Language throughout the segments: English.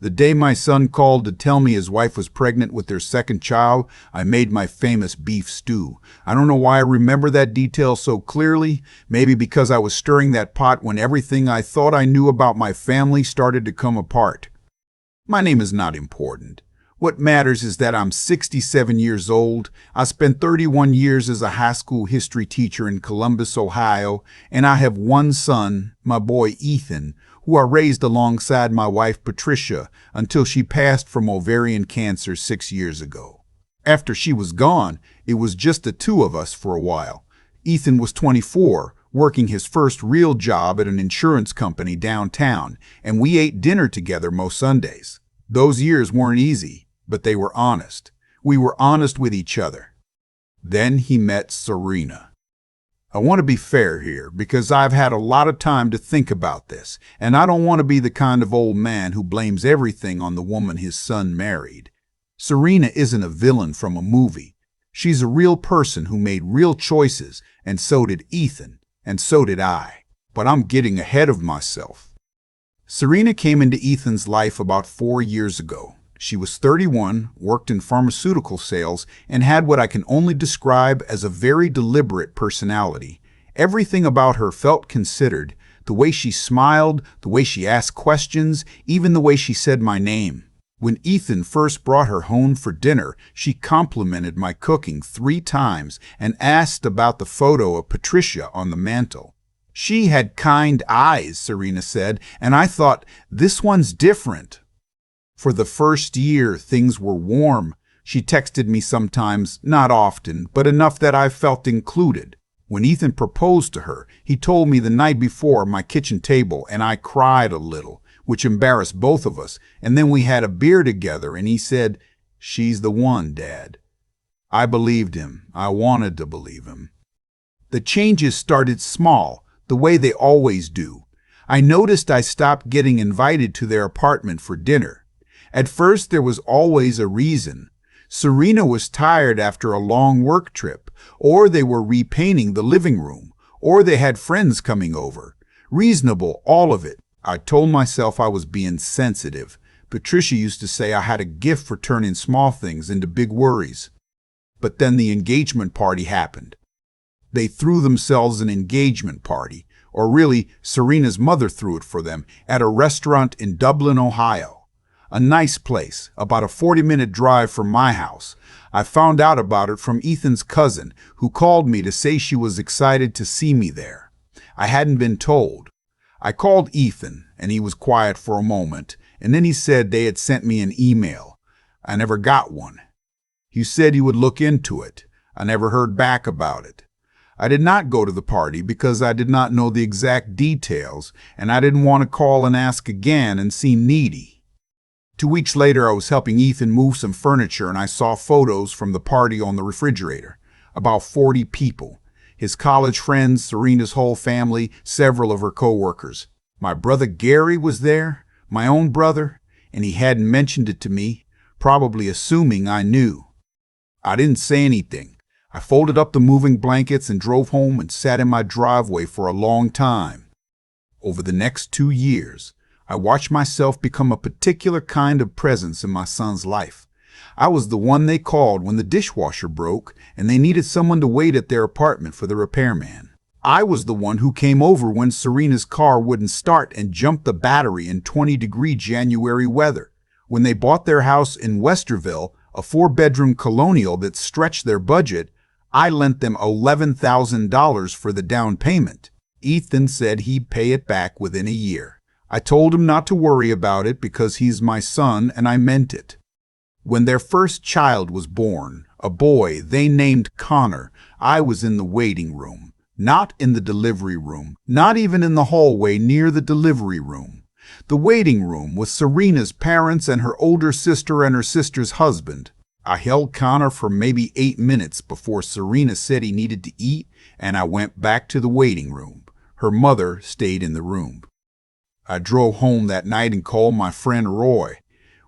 The day my son called to tell me his wife was pregnant with their second child, I made my famous beef stew. I don't know why I remember that detail so clearly. Maybe because I was stirring that pot when everything I thought I knew about my family started to come apart. My name is not important. What matters is that I'm 67 years old. I spent 31 years as a high school history teacher in Columbus, Ohio, and I have one son, my boy Ethan, who I raised alongside my wife Patricia until she passed from ovarian cancer 6 years ago. After she was gone, it was just the two of us for a while. Ethan was 24, working his first real job at an insurance company downtown, and we ate dinner together most Sundays. Those years weren't easy, but they were honest. We were honest with each other. Then he met Serena. I want to be fair here because I've had a lot of time to think about this, and I don't want to be the kind of old man who blames everything on the woman his son married. Serena isn't a villain from a movie. She's a real person who made real choices, and so did Ethan, and so did I. But I'm getting ahead of myself. Serena came into Ethan's life about 4 years ago. She was 31, worked in pharmaceutical sales, and had what I can only describe as a very deliberate personality. Everything about her felt considered. The way she smiled, the way she asked questions, even the way she said my name. When Ethan first brought her home for dinner, she complimented my cooking 3 times and asked about the photo of Patricia on the mantel. She had kind eyes, Serena said, and I thought, this one's different. For the first year, things were warm. She texted me sometimes, not often, but enough that I felt included. When Ethan proposed to her, he told me the night before at my kitchen table, and I cried a little, which embarrassed both of us, and then we had a beer together, and he said, "She's the one, Dad." I believed him. I wanted to believe him. The changes started small, the way they always do. I noticed I stopped getting invited to their apartment for dinner. At first, there was always a reason. Serena was tired after a long work trip, or they were repainting the living room, or they had friends coming over. Reasonable, all of it. I told myself I was being sensitive. Patricia used to say I had a gift for turning small things into big worries. But then the engagement party happened. They threw themselves an engagement party, or really, Serena's mother threw it for them, at a restaurant in Dublin, Ohio. A nice place, about a 40-minute drive from my house. I found out about it from Ethan's cousin, who called me to say she was excited to see me there. I hadn't been told. I called Ethan, and he was quiet for a moment, and then he said they had sent me an email. I never got one. He said he would look into it. I never heard back about it. I did not go to the party because I did not know the exact details, and I didn't want to call and ask again and seem needy. 2 weeks later, I was helping Ethan move some furniture, and I saw photos from the party on the refrigerator. About 40 people. His college friends, Serena's whole family, several of her co-workers. My brother Gary was there, my own brother, and he hadn't mentioned it to me, probably assuming I knew. I didn't say anything. I folded up the moving blankets and drove home and sat in my driveway for a long time. Over the next 2 years, I watched myself become a particular kind of presence in my son's life. I was the one they called when the dishwasher broke and they needed someone to wait at their apartment for the repairman. I was the one who came over when Serena's car wouldn't start and jumped the battery in 20-degree January weather. When they bought their house in Westerville, a 4-bedroom colonial that stretched their budget, I lent them $11,000 for the down payment. Ethan said he'd pay it back within a year. I told him not to worry about it because he's my son, and I meant it. When their first child was born, a boy they named Connor, I was in the waiting room, not in the delivery room, not even in the hallway near the delivery room. The waiting room was Serena's parents and her older sister and her sister's husband. I held Connor for maybe 8 minutes before Serena said he needed to eat, and I went back to the waiting room. Her mother stayed in the room. I drove home that night and called my friend Roy.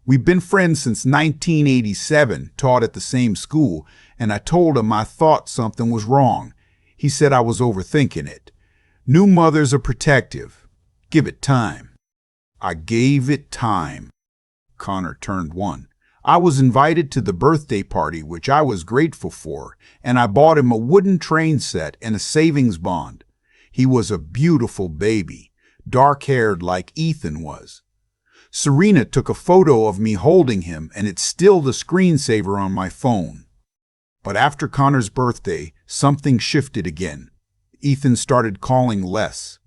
We've been friends since 1987, taught at the same school, and I told him I thought something was wrong. He said I was overthinking it. New mothers are protective. Give it time. I gave it time. Connor turned 1. I was invited to the birthday party, which I was grateful for, and I bought him a wooden train set and a savings bond. He was a beautiful baby, dark-haired like Ethan was. Serena took a photo of me holding him, and it's still the screensaver on my phone. But after Connor's birthday, something shifted again. Ethan started calling less.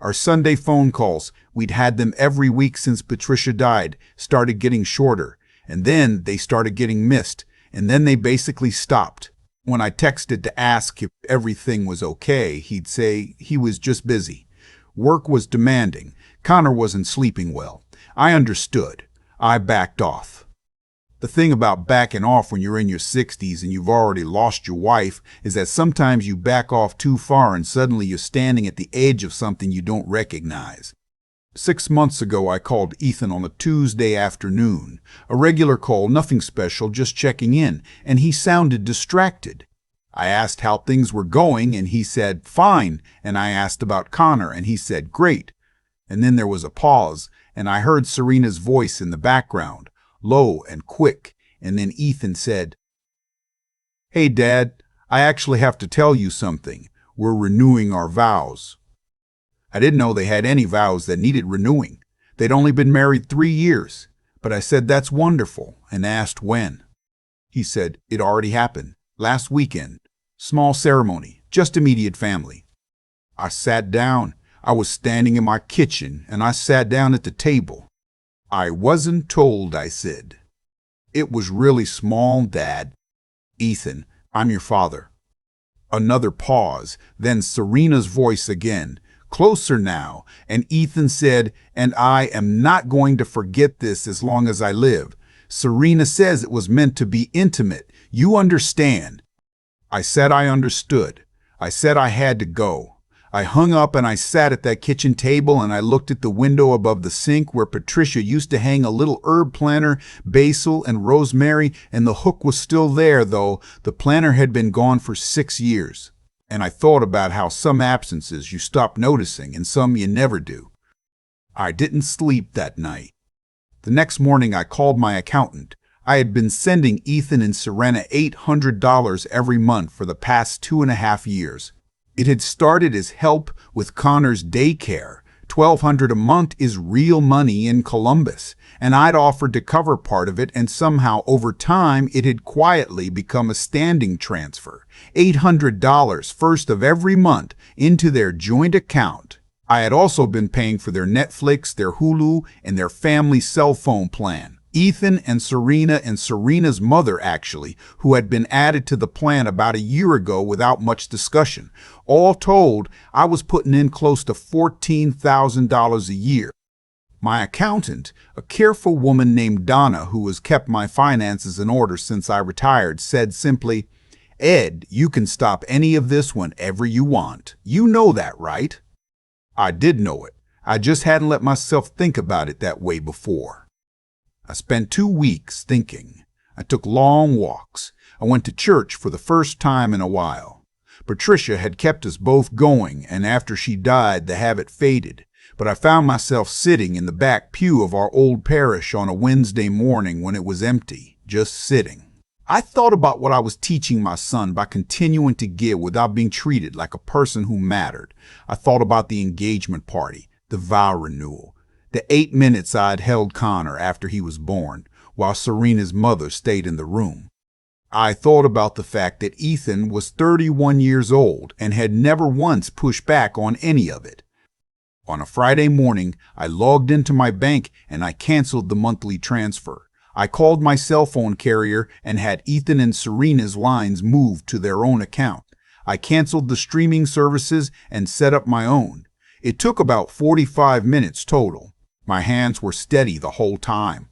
Our Sunday phone calls, we'd had them every week since Patricia died, started getting shorter, and then they started getting missed, and then they basically stopped. When I texted to ask if everything was okay, he'd say he was just busy. Work was demanding. Connor wasn't sleeping well. I understood. I backed off. The thing about backing off when you're in your 60s and you've already lost your wife is that sometimes you back off too far and suddenly you're standing at the edge of something you don't recognize. 6 months ago, I called Ethan on a Tuesday afternoon. A regular call, nothing special, just checking in, and he sounded distracted. I asked how things were going, and he said, fine, and I asked about Connor, and he said, great. And then there was a pause, and I heard Serena's voice in the background, low and quick, and then Ethan said, "Hey, Dad, I actually have to tell you something. We're renewing our vows." I didn't know they had any vows that needed renewing. They'd only been married 3 years, but I said that's wonderful and asked when. He said it already happened, last weekend. Small ceremony, just immediate family. I sat down. I was standing in my kitchen, and I sat down at the table. "I wasn't told," I said. "It was really small, Dad." "Ethan, I'm your father." Another pause, then Serena's voice again, closer now, and Ethan said, "And I am not going to forget this as long as I live. Serena says it was meant to be intimate. You understand." I said I understood. I said I had to go. I hung up and I sat at that kitchen table and I looked at the window above the sink where Patricia used to hang a little herb planter, basil and rosemary, and the hook was still there, though the planter had been gone for 6 years. And I thought about how some absences you stop noticing and some you never do. I didn't sleep that night. The next morning I called my accountant. I had been sending Ethan and Serena $800 every month for the past 2.5 years. It had started as help with Connor's daycare. $1,200 a month is real money in Columbus, and I'd offered to cover part of it, and somehow over time it had quietly become a standing transfer. $800 first of every month into their joint account. I had also been paying for their Netflix, their Hulu, and their family cell phone plan. Ethan and Serena's mother, actually, who had been added to the plan about a year ago without much discussion. All told, I was putting in close to $14,000 a year. My accountant, a careful woman named Donna who has kept my finances in order since I retired, said simply, "Ed, you can stop any of this whenever you want. You know that, right?" I did know it. I just hadn't let myself think about it that way before. I spent 2 weeks thinking. I took long walks. I went to church for the first time in a while. Patricia had kept us both going, and after she died, the habit faded. But I found myself sitting in the back pew of our old parish on a Wednesday morning when it was empty, just sitting. I thought about what I was teaching my son by continuing to give without being treated like a person who mattered. I thought about the engagement party, the vow renewal, the 8 minutes I'd held Connor after he was born, while Serena's mother stayed in the room. I thought about the fact that Ethan was 31 years old and had never once pushed back on any of it. On a Friday morning, I logged into my bank and I canceled the monthly transfer. I called my cell phone carrier and had Ethan and Serena's lines moved to their own account. I canceled the streaming services and set up my own. It took about 45 minutes total. My hands were steady the whole time.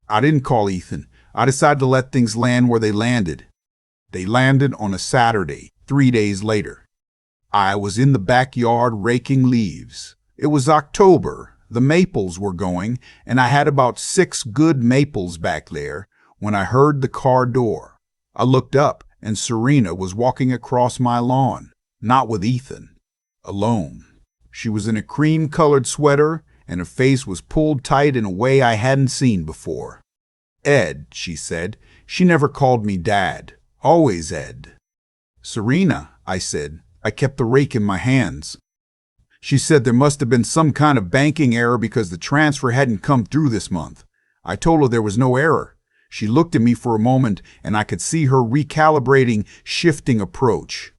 I didn't call Ethan. I decided to let things land where they landed. They landed on a Saturday, 3 days later. I was in the backyard raking leaves. It was October. The maples were going, and I had about 6 good maples back there when I heard the car door. I looked up, and Serena was walking across my lawn, not with Ethan, alone. She was in a cream-colored sweater and her face was pulled tight in a way I hadn't seen before. "Ed," she said. She never called me Dad. Always Ed. "Serena," I said. I kept the rake in my hands. She said there must have been some kind of banking error because the transfer hadn't come through this month. I told her there was no error. She looked at me for a moment, and I could see her recalibrating, shifting approach.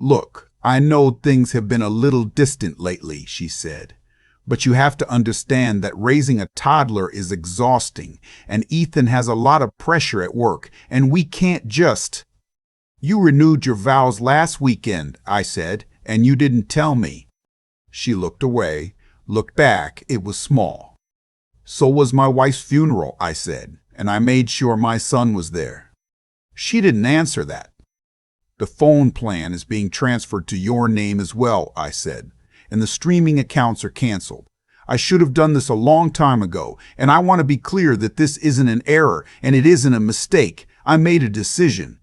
"Look, I know things have been a little distant lately," she said. "But you have to understand that raising a toddler is exhausting, and Ethan has a lot of pressure at work, and we can't just—" "You renewed your vows last weekend," I said, "and you didn't tell me." She looked away, looked back. It was small. "So was my wife's funeral," I said, "and I made sure my son was there." She didn't answer that. "The phone plan is being transferred to your name as well," I said, "and the streaming accounts are canceled. I should have done this a long time ago, and I want to be clear that this isn't an error, and it isn't a mistake. I made a decision."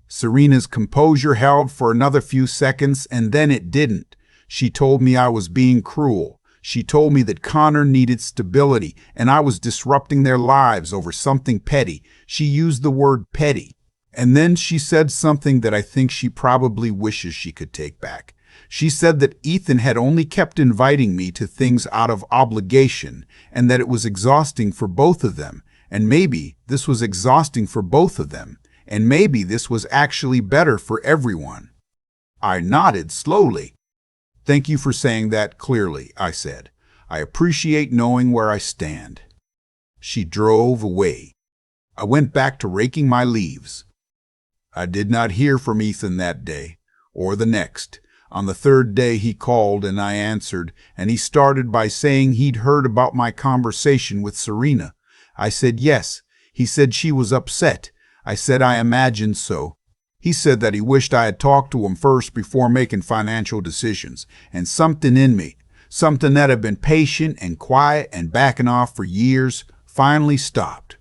Serena's composure held for another few seconds, and then it didn't. She told me I was being cruel. She told me that Connor needed stability, and I was disrupting their lives over something petty. She used the word petty. And then she said something that I think she probably wishes she could take back. She said that Ethan had only kept inviting me to things out of obligation, and that it was exhausting for both of them. And maybe this was exhausting for both of them. And maybe this was actually better for everyone. I nodded slowly. "Thank you for saying that clearly," I said. "I appreciate knowing where I stand." She drove away. I went back to raking my leaves. I did not hear from Ethan that day, or the next. On the third day he called and I answered, and he started by saying he'd heard about my conversation with Serena. I said yes. He said she was upset. I said I imagined so. He said that he wished I had talked to him first before making financial decisions, and something in me, something that had been patient and quiet and backing off for years, finally stopped.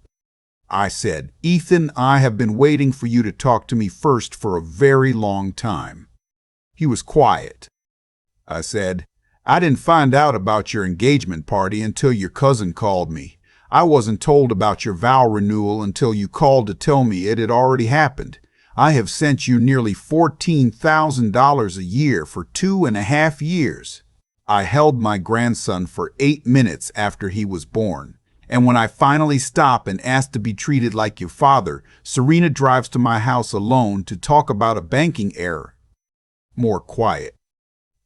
I said, "Ethan, I have been waiting for you to talk to me first for a very long time." He was quiet. I said, "I didn't find out about your engagement party until your cousin called me. I wasn't told about your vow renewal until you called to tell me it had already happened. I have sent you nearly $14,000 a year for 2.5 years. I held my grandson for 8 minutes after he was born. And when I finally stop and ask to be treated like your father, Serena drives to my house alone to talk about a banking error." More quiet.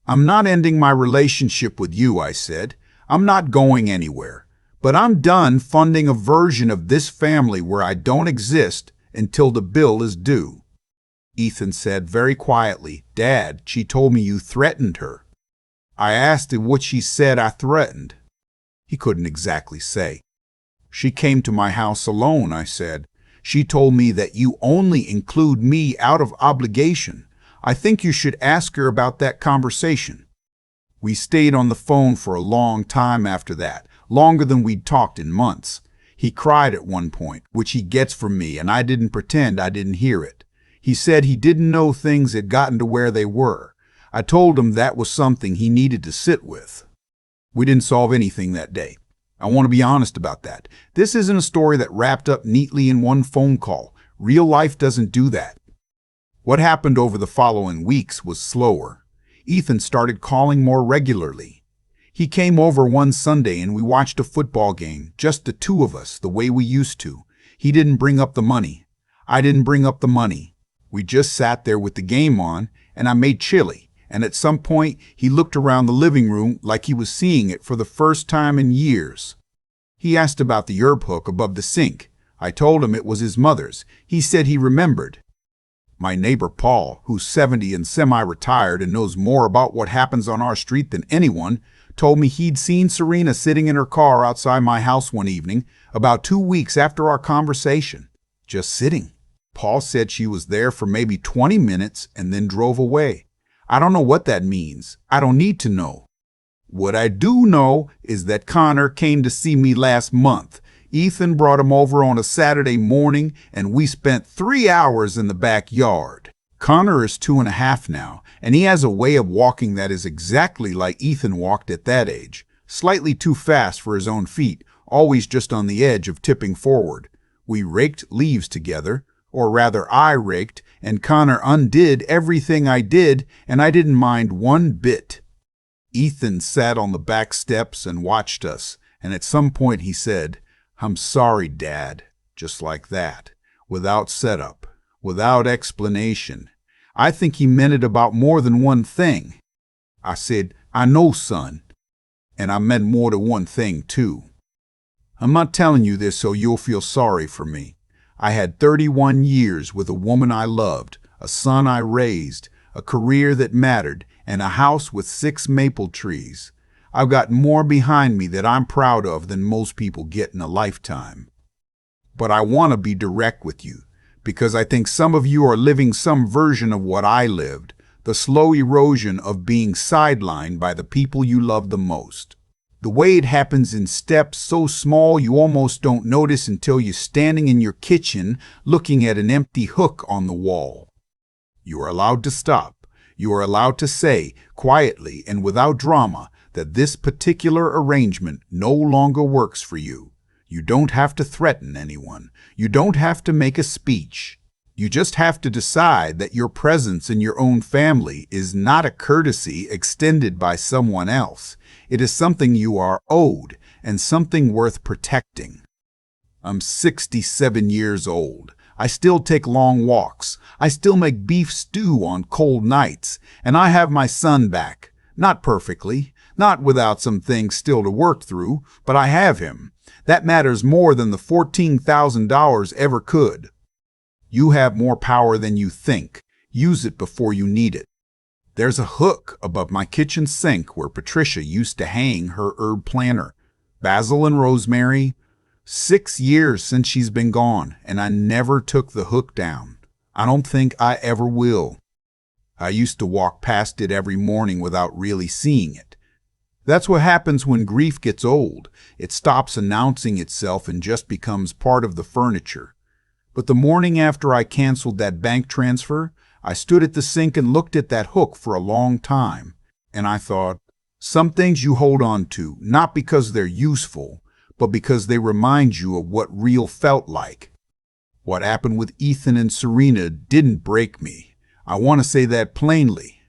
"I'm not ending my relationship with you," I said. "I'm not going anywhere. But I'm done funding a version of this family where I don't exist until the bill is due." Ethan said very quietly, "Dad, she told me you threatened her." I asked him what she said I threatened. He couldn't exactly say. "She came to my house alone," I said. "She told me that you only include me out of obligation. I think you should ask her about that conversation." We stayed on the phone for a long time after that, longer than we'd talked in months. He cried at one point, which he gets from me, and I didn't pretend I didn't hear it. He said he didn't know things had gotten to where they were. I told him that was something he needed to sit with. We didn't solve anything that day. I want to be honest about that. This isn't a story that wrapped up neatly in one phone call. Real life doesn't do that. What happened over the following weeks was slower. Ethan started calling more regularly. He came over one Sunday and we watched a football game, just the two of us, the way we used to. He didn't bring up the money. I didn't bring up the money. We just sat there with the game on, and I made chili, and at some point he looked around the living room like he was seeing it for the first time in years. He asked about the herb hook above the sink. I told him it was his mother's. He said he remembered. My neighbor Paul, who's 70 and semi-retired and knows more about what happens on our street than anyone, told me he'd seen Serena sitting in her car outside my house one evening, about 2 weeks after our conversation. Just sitting. Paul said she was there for maybe 20 minutes and then drove away. I don't know what that means. I don't need to know. What I do know is that Connor came to see me last month. Ethan brought him over on a Saturday morning, and we spent 3 hours in the backyard. Connor is 2.5 now, and he has a way of walking that is exactly like Ethan walked at that age. slightly too fast for his own feet, always just on the edge of tipping forward. We raked leaves together, or rather I raked, and Connor undid everything I did, and I didn't mind one bit. Ethan sat on the back steps and watched us, and at some point he said, "I'm sorry, Dad," just like that, without setup, without explanation. I think he meant it about more than one thing. I said, "I know, son," and I meant more than one thing, too. I'm not telling you this so you'll feel sorry for me. I had 31 years with a woman I loved, a son I raised, a career that mattered, and a house with 6 maple trees. I've got more behind me that I'm proud of than most people get in a lifetime. But I want to be direct with you, because I think some of you are living some version of what I lived, the slow erosion of being sidelined by the people you love the most. The way it happens in steps so small you almost don't notice until you're standing in your kitchen looking at an empty hook on the wall. You are allowed to stop. You are allowed to say, quietly and without drama, that this particular arrangement no longer works for you. You don't have to threaten anyone. You don't have to make a speech. You just have to decide that your presence in your own family is not a courtesy extended by someone else. It is something you are owed and something worth protecting. I'm 67 years old. I still take long walks. I still make beef stew on cold nights. And I have my son back. Not perfectly, not without some things still to work through, but I have him. That matters more than the $14,000 ever could. You have more power than you think. Use it before you need it. There's a hook above my kitchen sink where Patricia used to hang her herb planter. Basil and rosemary. 6 years since she's been gone, and I never took the hook down. I don't think I ever will. I used to walk past it every morning without really seeing it. That's what happens when grief gets old. It stops announcing itself and just becomes part of the furniture. But the morning after I canceled that bank transfer, I stood at the sink and looked at that hook for a long time. And I thought, some things you hold on to, not because they're useful, but because they remind you of what real felt like. What happened with Ethan and Serena didn't break me. I want to say that plainly.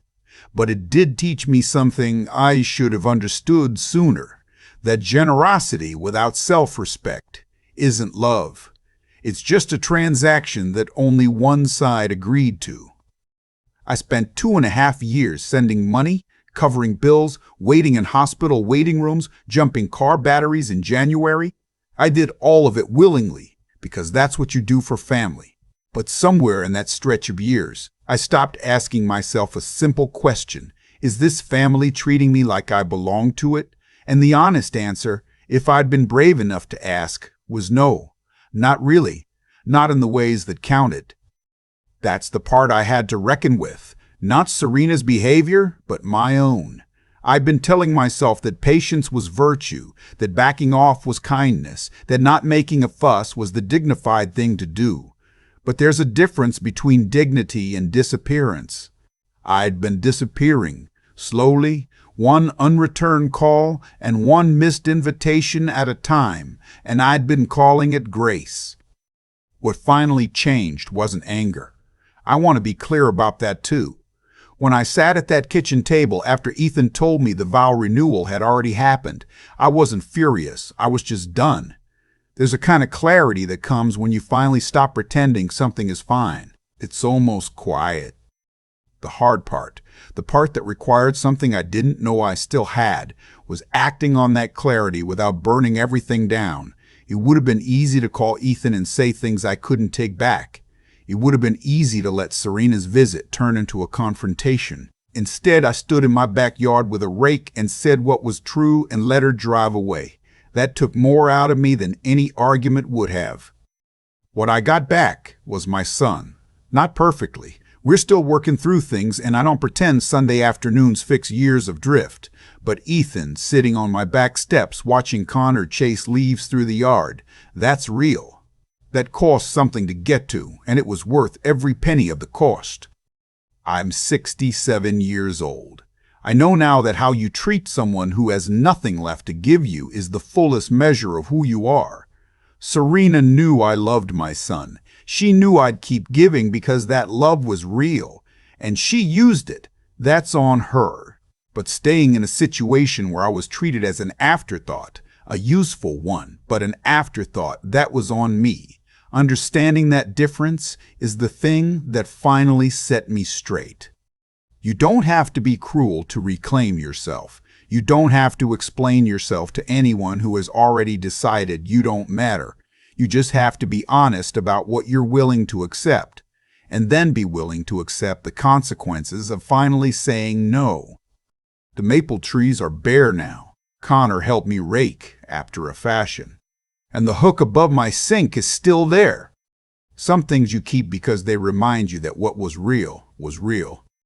But it did teach me something I should have understood sooner, that generosity without self-respect isn't love. It's just a transaction that only one side agreed to. I spent 2.5 years sending money, covering bills, waiting in hospital waiting rooms, jumping car batteries in January. I did all of it willingly, because that's what you do for family. But somewhere in that stretch of years, I stopped asking myself a simple question. Is this family treating me like I belong to it? And the honest answer, if I'd been brave enough to ask, was no. Not really. Not in the ways that counted. That's the part I had to reckon with. Not Serena's behavior, but my own. I'd been telling myself that patience was virtue, that backing off was kindness, that not making a fuss was the dignified thing to do. But there's a difference between dignity and disappearance. I'd been disappearing, slowly, one unreturned call and one missed invitation at a time, and I'd been calling it grace. What finally changed wasn't anger. I want to be clear about that too. When I sat at that kitchen table after Ethan told me the vow renewal had already happened, I wasn't furious. I was just done. There's a kind of clarity that comes when you finally stop pretending something is fine. It's almost quiet. The hard part, the part that required something I didn't know I still had, was acting on that clarity without burning everything down. It would have been easy to call Ethan and say things I couldn't take back. It would have been easy to let Serena's visit turn into a confrontation. Instead, I stood in my backyard with a rake and said what was true and let her drive away. That took more out of me than any argument would have. What I got back was my son. Not perfectly. We're still working through things, and I don't pretend Sunday afternoons fix years of drift. But Ethan, sitting on my back steps watching Connor chase leaves through the yard, that's real. That cost something to get to, and it was worth every penny of the cost. I'm 67 years old. I know now that how you treat someone who has nothing left to give you is the fullest measure of who you are. Serena knew I loved my son. She knew I'd keep giving because that love was real, and she used it. That's on her. But staying in a situation where I was treated as an afterthought, a useful one, but an afterthought, that was on me. Understanding that difference is the thing that finally set me straight. You don't have to be cruel to reclaim yourself. You don't have to explain yourself to anyone who has already decided you don't matter. You just have to be honest about what you're willing to accept, and then be willing to accept the consequences of finally saying no. The maple trees are bare now. Connor helped me rake after a fashion. And the hook above my sink is still there. Some things you keep because they remind you that what was real,